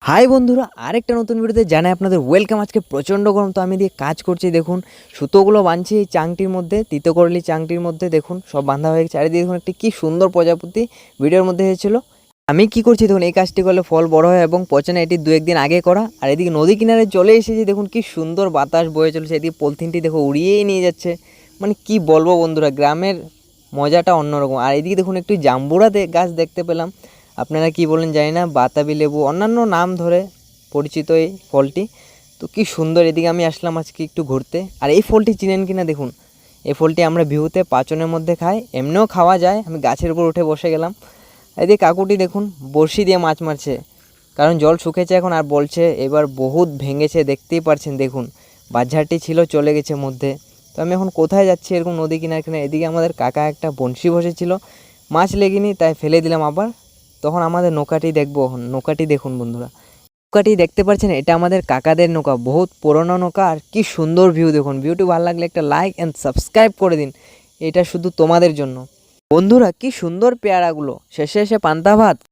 High বন্ধুরা, আরেকটা নতুন ভিডিওতে জানাই আপনাদের ওয়েলকাম। আজকে প্রচণ্ড গরম, তো আমি দিয়ে কাজ করছি। দেখুন সুতোগুলো বাঁধছি এই চাংটির মধ্যে, তিতকরলি চাংটির মধ্যে। দেখুন সব বাঁধা হয়ে গেছে। চারিদিকে দেখুন একটি কী সুন্দর প্রজাপতি ভিডিওর মধ্যে হয়েছিল। আমি কি করছি দেখুন, এই কাজটি করলে ফল বড় হয় এবং পচে না। এটি 2-1 দিন আগে করা। আর এদিকে নদী কিনারে চলে এসেছি। দেখুন কি সুন্দর বাতাস বয়ে চলেছে। এদিকে পলিথিনটি দেখো উড়িয়েই নিয়ে যাচ্ছে। মানে কি বলবো বন্ধুরা, গ্রামের মজাটা অন্যরকম। আর এদিকে দেখুন একটু জাম্বুরা গাছ দেখতে পেলাম। আপনারা কি বলেন জানি না, বাতাবি লেবু অন্যান্য নাম ধরে পরিচিত এই ফলটি। তো কি সুন্দর। এদিকে আমি আসলাম আজকে একটু ঘুরতে। আর এই ফলটি চিনেন কিনা দেখুন, এই ফলটি আমরা বিহুতে পাচনের মধ্যে খাই, এমনিও খাওয়া যায়। আমি গাছের উপর উঠে বসে গেলাম। এদিকে কাকুটি দেখুন বড়শি দিয়ে মাছ মারছে, কারণ জল শুকেছে এখন। আর বলছে এবার বহুত ভেঙেছে, দেখতেই পারছেন। দেখুন বাজারটি ছিল চলে গেছে মধ্যে। তো আমি এখন কোথায় যাচ্ছি এরকম নদী কিনারে কিনারে। এদিকে আমাদের কাকা একটা বড়শি বসেছিল, মাছ লেগেনি তাই ফেলে দিলাম আবার। তখন আমাদের নৌকাটি দেখবো। নৌকাটি দেখুন বন্ধুরা, নৌকাটি দেখতে পাচ্ছেন, এটা আমাদের কাকাদের নৌকা, বহুত পুরনো নৌকা। আর কি সুন্দর ভিউ দেখুন। ভিউটি ভালো লাগলে একটা লাইক অ্যান্ড সাবস্ক্রাইব করে দিন, এটা শুধু তোমাদের জন্য। বন্ধুরা কি সুন্দর পেয়ারাগুলো, শেষে এসে পান্তা ভাত।